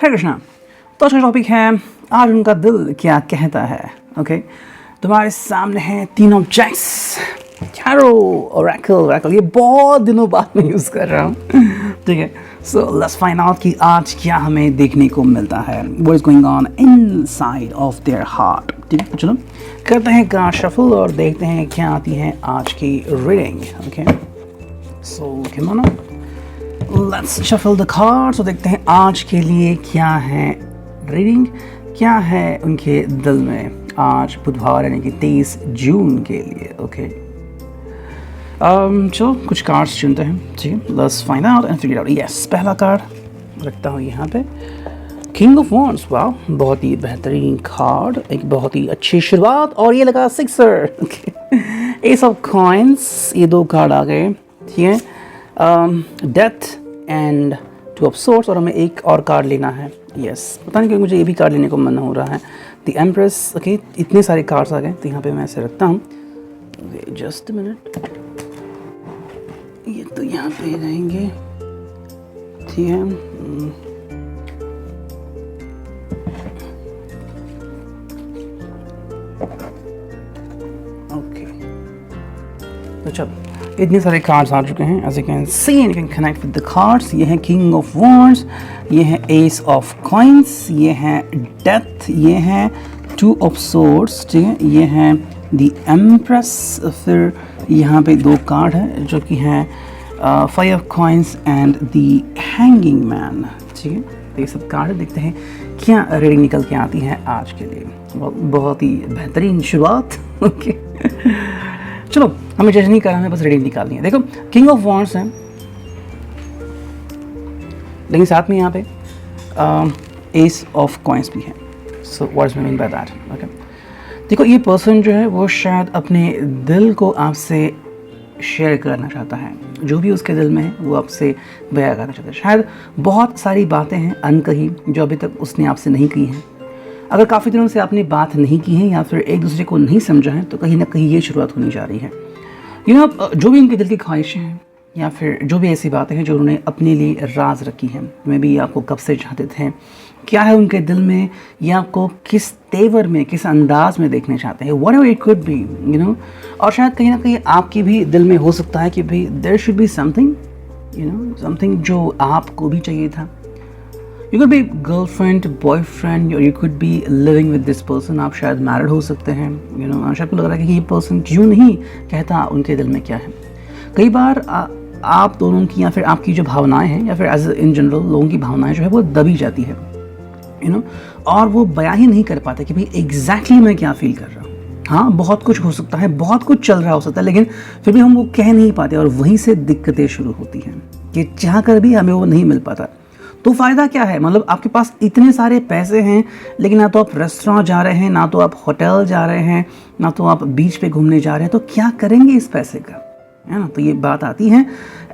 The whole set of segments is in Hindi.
हरे कृष्णा। तो आज का टॉपिक है आज उनका दिल क्या कहता है। ओके, तुम्हारे सामने हैं तीन ऑब्जेक्ट्स, टैरो, ओरेकल। ये बहुत दिनों बाद मैं यूज़ कर रहा हूँ, ठीक है। सो लेट्स फाइंड आउट कि आज क्या हमें देखने को मिलता है, what is going on inside of their heart. ठीक है, चलो करते हैं कार्ड शफल और देखते हैं क्या आती है आज की reading. Okay, so come on, let's shuffle the cards और देखते हैं आज के लिए क्या है रीडिंग, क्या है उनके दिल में आज बुधवार यानी कि 23 जून के लिए। ओके, चलो कुछ कार्ड्स चुनते हैं, ठीक है। Let's find out and figure out. Yes, पहला कार्ड रखता हूँ यहाँ पे, किंग ऑफ वॉन्ड्स। वाह, बहुत ही बेहतरीन कार्ड, एक बहुत ही अच्छी शुरुआत। और ये लगा sixer. Okay, S of coins, ये दो कार्ड आ गए, ठीक है। Death and two of swords, और हमें एक और कार्ड लेना है। यस, पता नहीं क्यों मुझे ये भी कार्ड लेने को मन हो रहा है, द एम्प्रेस। ओके, इतने सारे कार्ड्स आ गए तो यहाँ पे मैं ऐसे रखता हूँ। जस्ट मिनट, ये तो यहाँ पे रहेंगे, ठीक है। ओके, तो चलो इतने सारे कार्ड्स आ चुके हैं, as you can see and you can connect with the cards. ये है किंग ऑफ वॉन्ड्स, ये है एस ऑफ कॉइंस, ये है डेथ, ये है टू ऑफ सोर्ड्स, ठीक है, ये है द एम्प्रेस। फिर यहाँ पे दो कार्ड है जो कि हैं five of coins and the hanging man, ठीक है। तो ये सब कार्ड देखते हैं क्या रीडिंग निकल के आती है आज के लिए। बहुत ही बेहतरीन शुरुआत। ओके, चलो हमें जज नहीं करना है, बस रीडिंग निकालनी है। देखो, किंग ऑफ वॉन्ड्स है, लेकिन साथ में यहाँ पे एस ऑफ कॉइंस भी है। So what is mean by that? Okay, देखो ये पर्सन जो है वो शायद अपने दिल को आपसे शेयर करना चाहता है, जो भी उसके दिल में है वो आपसे बयां करना चाहता है। शायद बहुत सारी बातें हैं अनकही जो अभी तक उसने आपसे नहीं की हैं। अगर काफ़ी दिनों से आपने बात नहीं की है या फिर एक दूसरे को नहीं समझा है तो कहीं ना कहीं ये शुरुआत होने जा रही है। जो भी उनके दिल की ख्वाहिशें हैं या फिर जो भी ऐसी बातें हैं जो उन्होंने अपने लिए राज रखी हैं, मैं भी आपको कब से चाहते थे, क्या है उनके दिल में, या आपको किस तेवर में, किस अंदाज में देखने चाहते हैं, व्हाटएवर इट कुड बी, और शायद कहीं ना कहीं आपके भी दिल में हो सकता है कि भाई there should be something, something जो आपको भी चाहिए था। You could be girlfriend, boyfriend, और you could be living with this person. आप शायद मैरिड हो सकते हैं, शायद को लग रहा है कि ये पर्सन क्यों नहीं कहता उनके दिल में क्या है। कई बार आप दोनों की या फिर आपकी जो भावनाएं हैं या फिर एज इन जनरल लोगों की भावनाएं जो है वो दबी जाती है, और वो बयां ही नहीं कर पाते कि भाई एग्जैक्टली मैं क्या फील कर रहा हूँ। हाँ, बहुत कुछ हो सकता है, बहुत कुछ चल रहा हो सकता है, लेकिन फिर भी हम वो कह नहीं पाते और वहीं से दिक्कतें शुरू होती हैं कि चाह कर भी हमें वो नहीं मिल पाता। तो फ़ायदा क्या है? मतलब आपके पास इतने सारे पैसे हैं, लेकिन ना तो आप रेस्टोरेंट जा रहे हैं, ना तो आप होटल जा रहे हैं, ना तो आप बीच पे घूमने जा रहे हैं, तो क्या करेंगे इस पैसे का, है ना? तो ये बात आती है।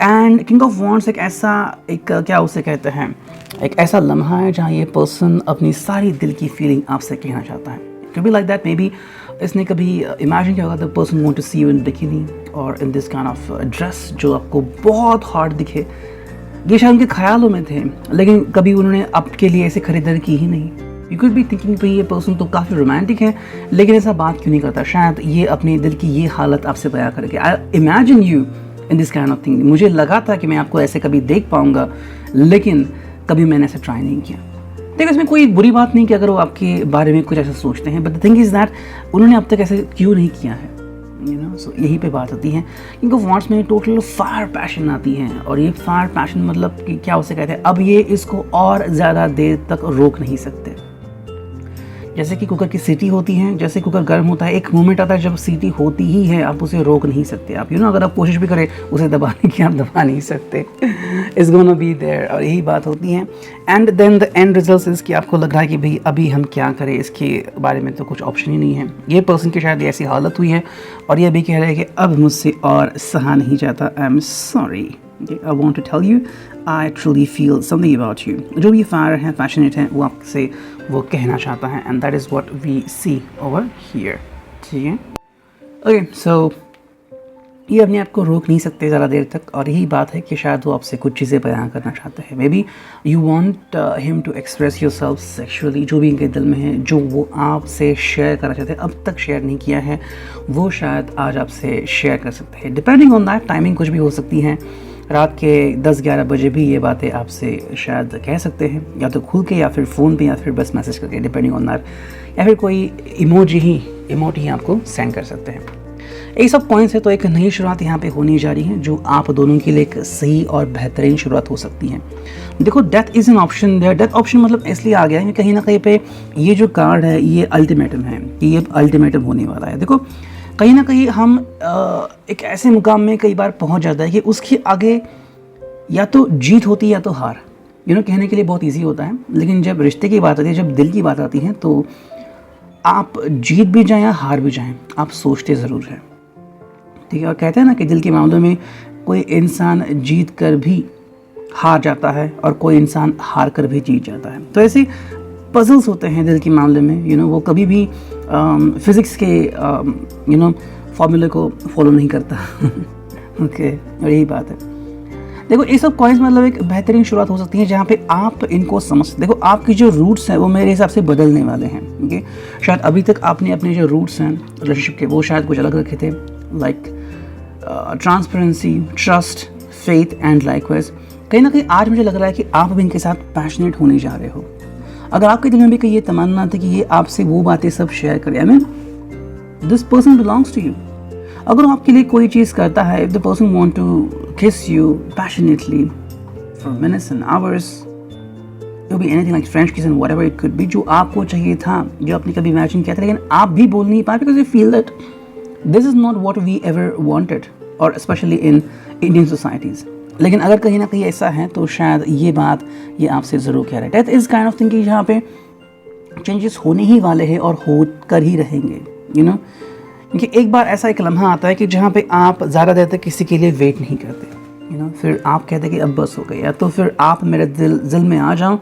एंड किंग ऑफ वॉन्ड्स एक क्या उसे कहते हैं, एक ऐसा लम्हा है जहाँ ये पर्सन अपनी सारी दिल की फीलिंग आपसे कहना चाहता है। कभी लाइक दैट, मे बी इसने कभी इमेजिन किया होगा the person want to see you in bikini और in this kind of dress जो आपको बहुत हॉट दिखे। ये शायद उनके ख्यालों में थे, लेकिन कभी उन्होंने आपके लिए ऐसे खरीदारी की ही नहीं। यू कुड बी थिंकिंग भाई ये पर्सन तो काफ़ी रोमांटिक है, लेकिन ऐसा बात क्यों नहीं करता। शायद ये अपने दिल की ये हालत आपसे बयां करके, I imagine you in this kind of thing. मुझे लगा था कि मैं आपको ऐसे कभी देख पाऊंगा, लेकिन कभी मैंने ऐसे ट्राई नहीं किया। देखो, इसमें कोई बुरी बात नहीं कि अगर वो आपके बारे में कुछ ऐसा सोचते हैं, but the thing is that उन्होंने अब तक ऐसे क्यों नहीं किया है, सो यही पे बात आती है। क्योंकि वॉन्ड्स में टोटल फायर पैशन आती है, और ये फायर पैशन मतलब कि क्या उसे कहते हैं, अब ये इसको और ज़्यादा देर तक रोक नहीं सकते। जैसे कि कुकर की सीटी होती है, जैसे कुकर गर्म होता है, एक मोमेंट आता है जब सीटी होती ही है, आप उसे रोक नहीं सकते। आप अगर आप कोशिश भी करें उसे दबाने की, आप दबा नहीं सकते। इट्स गोना बी देयर, और यही बात होती है। And then the end result is कि आपको लग रहा है कि भाई अभी हम क्या करें, इसके बारे में तो कुछ ऑप्शन ही नहीं है। ये पर्सन की शायद ऐसी हालत हुई है और ये भी कह रहे हैं कि अब मुझसे और सहा नहीं जाता, I am sorry, I want to tell you I truly feel something about you. जो भी फायर है, पैशनेट है, वो आपसे वो कहना चाहता है, and that is what we see over here, ठीक है। ओके, सो ये अपने आप को रोक नहीं सकते ज़्यादा देर तक, और यही बात है कि शायद वो आपसे कुछ चीज़ें बयां करना चाहते हैं। Maybe you want him to express yourself sexually, जो भी इनके दिल में है, जो वो आपसे शेयर करना चाहते हैं, अब तक शेयर नहीं किया है, वो शायद आज आपसे शेयर कर सकते हैं। डिपेंडिंग ऑन दैट, टाइमिंग कुछ भी हो सकती है, रात के 10-11 बजे भी ये बातें आपसे शायद कह सकते हैं, या तो खुल के, या फिर फ़ोन पे, या फिर बस मैसेज करके, डिपेंडिंग ऑन दैट, या फिर कोई इमोट ही आपको सेंड कर सकते हैं। यही सब पॉइंट्स है। तो एक नई शुरुआत यहाँ पे होने जा रही है, जो आप दोनों के लिए एक सही और बेहतरीन शुरुआत हो सकती है। देखो, death is an option there. Death option मतलब इसलिए आ गया है कि कहीं ना कहीं पे ये जो कार्ड है ये अल्टीमेटम है, कि ये अल्टीमेटम होने वाला है। देखो, कहीं ना कहीं हम एक ऐसे मुकाम में कई बार पहुंच जाता है कि उसके आगे या तो जीत होती है या तो हार। कहने के लिए बहुत ईजी होता है, लेकिन जब रिश्ते की बात आती है, जब दिल की बात आती है, तो आप जीत भी जाएं या हार भी जाएं, आप सोचते ज़रूर हैं। ठीक है, और कहते हैं ना कि दिल के मामलों में कोई इंसान जीत कर भी हार जाता है, और कोई इंसान हार कर भी जीत जाता है। तो ऐसे पजल्स होते हैं दिल के मामले में। वो कभी भी फिज़िक्स के फॉर्मूले को फॉलो नहीं करता। ओके, और यही बात है। देखो, ये सब कॉइन्स मतलब एक बेहतरीन शुरुआत हो सकती है, जहाँ पे आप इनको समझ। देखो, आपकी जो रूट्स हैं वो मेरे हिसाब से बदलने वाले हैं। ओके, शायद अभी तक आपने अपने जो रूट्स हैं रिलेशनशिप के, वो शायद कुछ अलग रखे थे, like transparency, trust, faith and likewise. कहीं ना कहीं आज मुझे लग रहा है कि आप भी इनके साथ पैशनेट होने जा रहे हो। अगर आपके दिल में भी कहीं ये तमन्ना थी कि ये आपसे वो बातें सब शेयर करे, I mean this person belongs to you. अगर वो आपके लिए कोई चीज़ करता है, if the person want to kiss you passionately for minutes and hours, it be anything like French kiss and whatever it could be, जो आपको चाहिए था, जो आपने कभी इमेजिन किया था, लेकिन आप भी बोल नहीं पाए because you feel that this is not what we ever wanted, और स्पेशली इन इंडियन सोसाइटीज़। लेकिन अगर कहीं ना कहीं ऐसा है, तो शायद ये बात ये आपसे ज़रूर कह रहा है। Death is kind of thing कि जहाँ पे चेंजेस होने ही वाले हैं और हो कर ही रहेंगे, क्योंकि एक बार ऐसा एक लम्हा आता है कि जहाँ पे आप ज़्यादा देर तक किसी के लिए वेट नहीं करते, फिर आप कहते हैं कि अब बस हो गई, या तो फिर आप मेरे दिल में आ जाओ,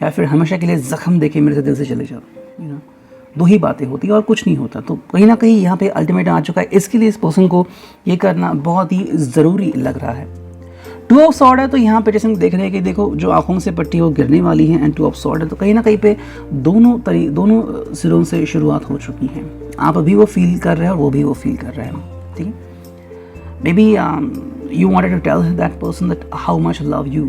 या फिर हमेशा के लिए ज़ख्म देके मेरे दिल से चले जाओ। दो ही बातें होती हैं और कुछ नहीं होता। तो कहीं ना कहीं यहाँ पे अल्टीमेट आ चुका है, इसके लिए इस पर्सन को ये करना बहुत ही ज़रूरी लग रहा है। 2 ऑफ सॉर्ड है, तो यहाँ पे जैसे हम देख रहे हैं कि देखो, जो आँखों से पट्टी वो गिरने वाली है, एंड 2 ऑफ सॉर्ड है, तो कहीं ना कहीं पे दोनों सिरों से शुरुआत हो चुकी है। आप अभी वो फील कर रहे हैं और वो भी वो फील कर रहे हैं। ठीक है, may be you wanted to tell that person that how much love you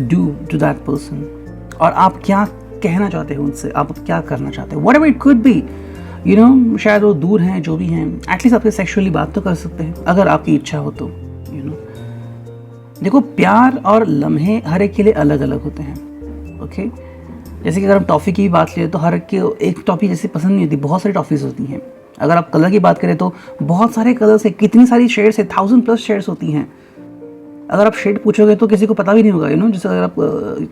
do to that person, और आप क्या कहना चाहते हो उनसे, आप क्या करना चाहते हो, whatever it could be, शायद वो दूर हैं, जो भी हैं, एटलीस्ट आपसे सेक्सुअली बात तो कर सकते हैं अगर आपकी इच्छा हो तो। देखो, प्यार और लम्हे हर एक के लिए अलग अलग होते हैं। ओके, जैसे कि अगर हम टॉफ़ी की भी बात लें, तो हर एक टॉफ़ी जैसे पसंद नहीं होती, बहुत सारी टॉफ़ीज़ होती हैं। अगर आप कलर की बात करें तो बहुत सारे कलर्स है, कितनी सारी शेड्स है, 1000+ शेड्स होती हैं। अगर आप शेड पूछोगे तो किसी को पता भी नहीं होगा। जैसे अगर आप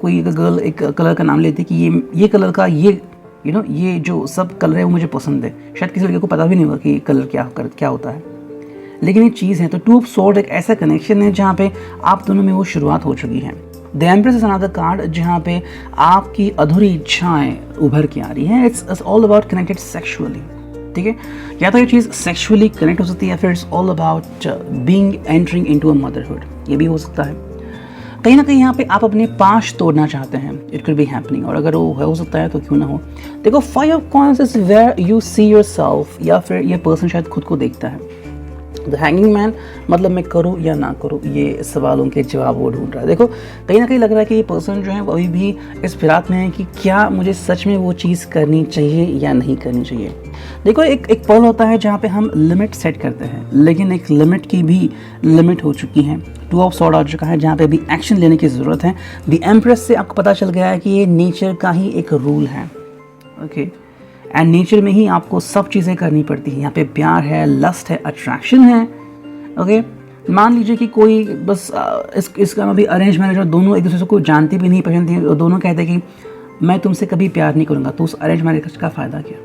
कोई गर्ल एक कलर का नाम लेती कि ये कलर का ये जो सब कलर है वो मुझे पसंद है, शायद किसी लड़के को पता भी नहीं होगा कि कलर क्या होता है। लेकिन ये चीज़ है। तो 2 ऑफ सॉर्ड एक ऐसा कनेक्शन है जहाँ पे आप दोनों में वो शुरुआत हो चुकी है। The empress is another card जहाँ पे आपकी अधूरी इच्छाएं उभर के आ रही हैं। It's all about connected sexually. ठीक है, या तो ये चीज़ सेक्सुअली कनेक्ट हो सकती है, या फिर it's all about being entering into a motherhood, ये भी हो सकता है। कहीं ना कहीं यहाँ पे आप अपने पाश तोड़ना चाहते हैं, इट कुड बी हैपनिंग, और अगर वो हो सकता है तो क्यों ना हो। देखो, 5 of coins is where you see yourself, या फिर ये पर्सन शायद खुद को देखता है। द हैंगिंग मैन मतलब मैं करूँ या ना करूँ, ये सवालों के जवाब वो ढूंढ रहा है। देखो, कहीं ना कहीं लग रहा है कि ये पर्सन जो है वो अभी भी इस फिराक में है कि क्या मुझे सच में वो चीज़ करनी चाहिए या नहीं करनी चाहिए। देखो, एक पल होता है जहाँ पे हम लिमिट सेट करते हैं, लेकिन एक लिमिट की भी लिमिट हो चुकी है। 2 ऑफ सॉर्ड आ चुका है जहाँ पे अभी एक्शन लेने की ज़रूरत है। द एम्प्रेस से आपको पता चल गया है कि ये नेचर का ही एक रूल है। ओके, एंड नेचर में ही आपको सब चीज़ें करनी पड़ती हैं। यहाँ पे प्यार है, लस्ट है, अट्रैक्शन है। ओके, मान लीजिए कि कोई बस इसका अभी अरेंज मैरिज और दोनों एक दूसरे को जानती भी नहीं, पहचानती और दोनों कहते हैं कि मैं तुमसे कभी प्यार नहीं करूँगा, तो उस अरेंज मैरिज का फ़ायदा क्या।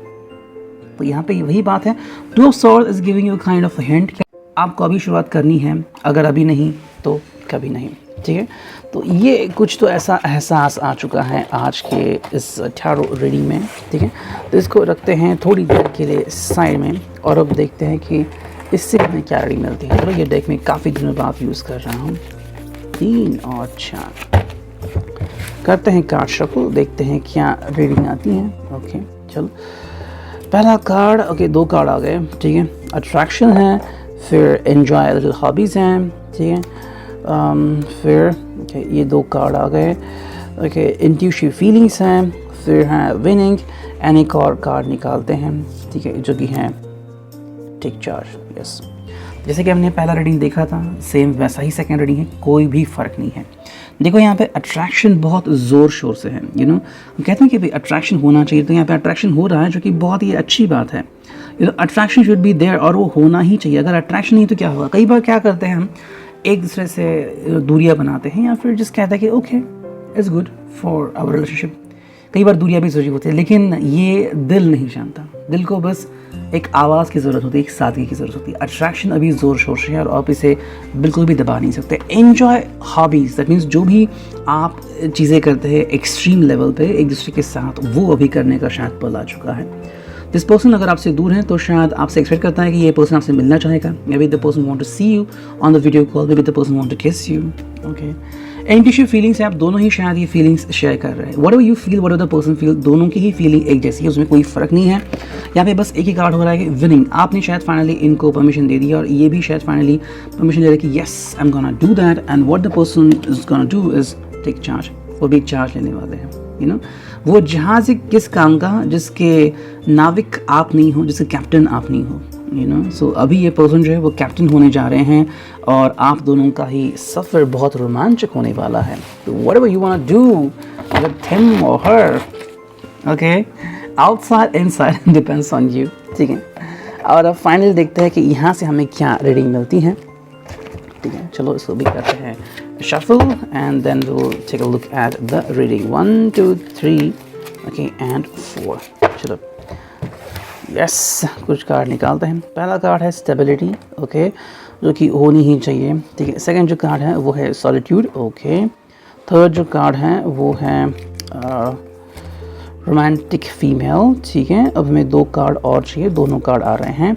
तो यहाँ पे वही बात है। 2 of sword is giving you kind of hint कि आपको अभी शुरुआत करनी है, अगर अभी नहीं तो कभी नहीं। ठीक है, तो ये कुछ तो ऐसा एहसास आ चुका है आज के इस टैरो रीडिंग में। ठीक है, तो इसको रखते हैं थोड़ी देर के लिए साइड में, और अब देखते हैं कि इससे हमें क्या रीडिंग मिलती है। चलो ये डेक में काफ़ी दिनों बाद यूज़ कर रहा हूँ। 3 और 4 करते हैं कार्ड शफल, देखते हैं क्या रीडिंग आती है। ओके चलो पहला कार्ड, ओके 2 कार्ड आ गए, ठीक है। अट्रैक्शन है, फिर एन्जॉय लिटिल हॉबीज़ हैं, ठीक है। फिर ओके ये 2 कार्ड आ गए, ओके इंट्यूटिव फीलिंग्स हैं, फिर हैं विनिंग एंड एक और कार्ड निकालते हैं, ठीक है, जो कि हैं टेक चार्ज। यस, जैसे कि हमने पहला रीडिंग देखा था सेम वैसा ही सेकंड रीडिंग है, कोई भी फ़र्क नहीं है। देखो यहाँ पे अट्रैक्शन बहुत ज़ोर शोर से है, यू नो हम कहते हैं कि भाई अट्रैक्शन होना चाहिए, तो यहाँ पे अट्रैक्शन हो रहा है जो कि बहुत ही अच्छी बात है। You know attraction should be there और वो होना ही चाहिए। अगर अट्रैक्शन नहीं तो क्या होगा, कई बार क्या करते हैं हम एक दूसरे से दूरियाँ बनाते हैं या फिर जिस कहते हैं कि okay it's good for our relationship. कई बार दूरियाँ भी ज़रूरी होती है, लेकिन ये दिल नहीं जानता। दिल को बस एक आवाज़ की ज़रूरत होती है, एक सादगी की ज़रूरत होती है। अट्रैक्शन अभी ज़ोर शोर से है और आप इसे बिल्कुल भी दबा नहीं सकते। एन्जॉय हॉबीज़, दैट मीन्स जो भी आप चीज़ें करते हैं एक्सट्रीम लेवल पे एक दूसरे के साथ, वो अभी करने का शायद पल आ चुका है। दिस पर्सन अगर आपसे दूर है तो शायद आपसे एक्सपेक्ट करता है कि ये पर्सन आपसे मिलना चाहेगा। Maybe the person want to see you on the video call, maybe the person want to kiss you. Okay intuitive feelings है, आप दोनों ही शायद ये फीलिंग्स शेयर कर रहे हैं। What ever you feel, what ever the person feel, दोनों की ही फीलिंग एक जैसी है, उसमें कोई फ़र्क नहीं है। यहाँ पे बस एक ही कार्ड हो रहा है कि विनिंग। आपने शायद फाइनली इनको परमिशन दे दी और ये भी शायद फाइनली परमिशन दे रहे कि yes I am gonna do that and what the person is gonna do is take charge. वो भी चार्ज लेने वाले हैं, यू नो। वो जहाज़ किस काम का जिसके नाविक आप नहीं हो, जिसके कैप्टन आप नहीं हो, यू नो। सो अभी ये पर्सन जो है वो कैप्टन होने जा रहे हैं और आप दोनों का ही सफ़र बहुत रोमांचक होने वाला है। तो whatever you want to do with him और her, okay, outside inside depends on you, ठीक है। और अब फाइनल देखते हैं कि यहाँ से हमें क्या रीडिंग मिलती है, ठीक है। चलो इसको भी करते हैं shuffle and then we'll take a look at the reading 1 2 3 okay and 4। चलो यस कुछ कार्ड निकालते हैं। पहला कार्ड है स्टेबिलिटी, ओके, जो कि होनी ही चाहिए, ठीक है। सेकंड जो कार्ड है वो है सॉलिट्यूड, ओके। थर्ड जो कार्ड है वो है रोमांटिक फीमेल, ठीक है। अब हमें 2 कार्ड और चाहिए, दोनों कार्ड आ रहे हैं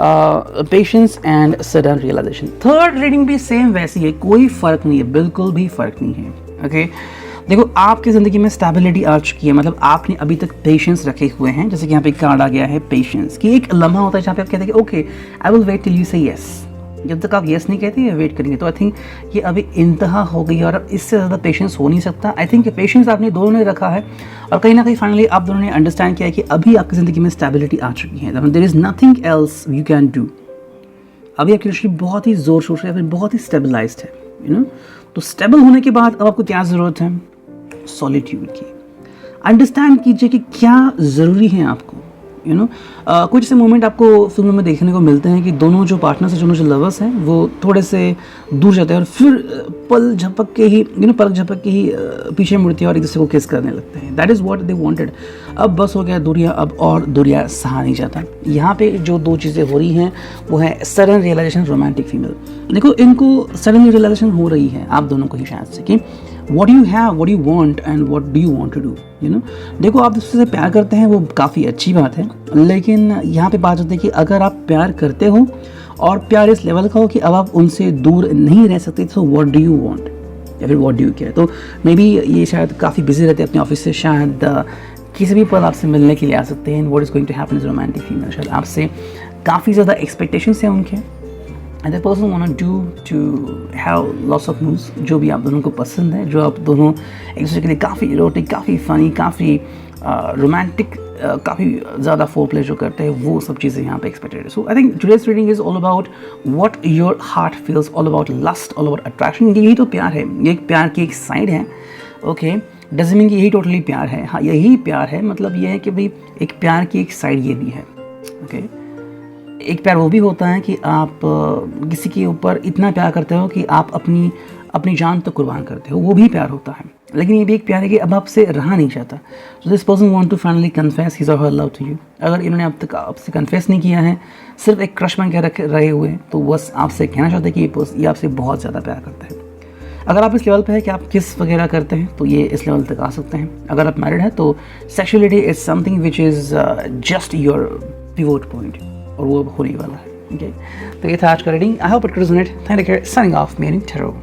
patience and sudden realisation. Third reading भी सेम वैसी है, कोई फ़र्क नहीं है, बिल्कुल भी फ़र्क नहीं है, ओके। देखो आपकी ज़िंदगी में स्टेबिलिटी आ चुकी है, मतलब आपने अभी तक पेशेंस रखे हुए हैं। जैसे कि यहाँ पे कार्ड आ गया है पेशेंस, कि एक लम्हा होता है जहाँ पे आप कहते हैं कि okay I will wait till you say yes. जब तक आप येस नहीं कहते वेट करेंगे, तो आई थिंक ये अभी इंतहा हो गई और अब इससे ज़्यादा पेशेंस हो नहीं सकता। आई थिंक पेशेंस आपने दोनों ने रखा है और कहीं ना कहीं फाइनली आप दोनों ने अंडरस्टैंड किया है कि अभी आपकी ज़िंदगी में स्टेबिलिटी आ चुकी है। There is nothing else you can do. अभी आपकी रिलेशनशिप बहुत ही ज़ोर शोर से या फिर बहुत ही स्टेबलाइज्ड है, यू नो। तो स्टेबल होने के बाद अब आपको क्या ज़रूरत है, सॉलिट्यूड की। अंडरस्टैंड कीजिए कि क्या ज़रूरी है आपको, यू नो। कुछ ऐसे मोमेंट आपको फिल्मों में देखने को मिलते हैं कि दोनों जो पार्टनर्स हैं, दोनों जो लवर्स हैं, वो थोड़े से दूर जाते हैं और फिर पल झपक के ही, यू नो, पलक झपक के ही पीछे मुड़ते हैं और एक दूसरे को किस करने लगते हैं। That is what they wanted. अब बस हो गया दूरियाँ, अब और दूरियाँ सहा नहीं जाता। यहाँ पे जो 2 चीज़ें हो रही हैं वो है सडन रियलाइजेशन, रोमांटिक फीमेल। देखो इनको सडन रियलाइजेशन हो रही है आप दोनों को ही शायद से कि what you have, what you want and what do you want to do, you know। देखो आप दूसरे से प्यार करते हैं, वो काफ़ी अच्छी बात है, लेकिन यहाँ पे बात होती है कि अगर आप प्यार करते हो और प्यार इस लेवल का हो कि अब आप उनसे दूर नहीं रह सकते, तो what do you want या फिर what do you care। तो मे बी ये शायद काफ़ी बिजी रहते हैं अपने ऑफिस से, शायद किसी भी पल आपसे मिलने के लिए आ सकते हैं। what is going to happen is romantic female, शायद आपसे काफ़ी ज़्यादा एक्सपेक्टेशंस हैं उनके and the person wanna do to have lots of moves, जो भी आप दोनों को पसंद है, जो आप दोनों एक दूसरे के लिए काफ़ी इरोटिक, काफ़ी फ़नी, काफ़ी रोमांटिक, काफ़ी ज़्यादा फोरप्ले जो करते हैं, वो सब चीज़ें यहाँ पे एक्सपेक्टेड है। So I think today's reading is all about what your heart feels, all about lust, all about attraction. यही तो प्यार है, ये एक प्यार की एक साइड है, ओके। डजंट मीन कि यही टोटली प्यार है, हाँ यही प्यार है, मतलब ये है कि भाई एक प्यार की एक साइड ये भी है, ओके। एक प्यार वो भी होता है कि आप किसी के ऊपर इतना प्यार करते हो कि आप अपनी जान तो कुर्बान करते हो, वो भी प्यार होता है। लेकिन ये भी एक प्यार है कि अब आपसे रहा नहीं चाहता। So this person want to finally confess his और हर लव टू यू। अगर इन्होंने अब तक आपसे कन्फेस नहीं किया है, सिर्फ एक क्रश बन के रहे हुए हैं, तो बस आपसे कहना चाहते हैं कि ये आपसे बहुत ज़्यादा प्यार करता है। अगर आप इस लेवल पे है कि आप किस वगैरह करते हैं, तो ये इस लेवल तक आ सकते हैं। अगर आप मैरिड है तो sexuality is something which is just your pivot point, और वो होने वाला है। ओके, तो ये था आज का reading. I hope it resonate. Thank you, signing off, meaning tarot.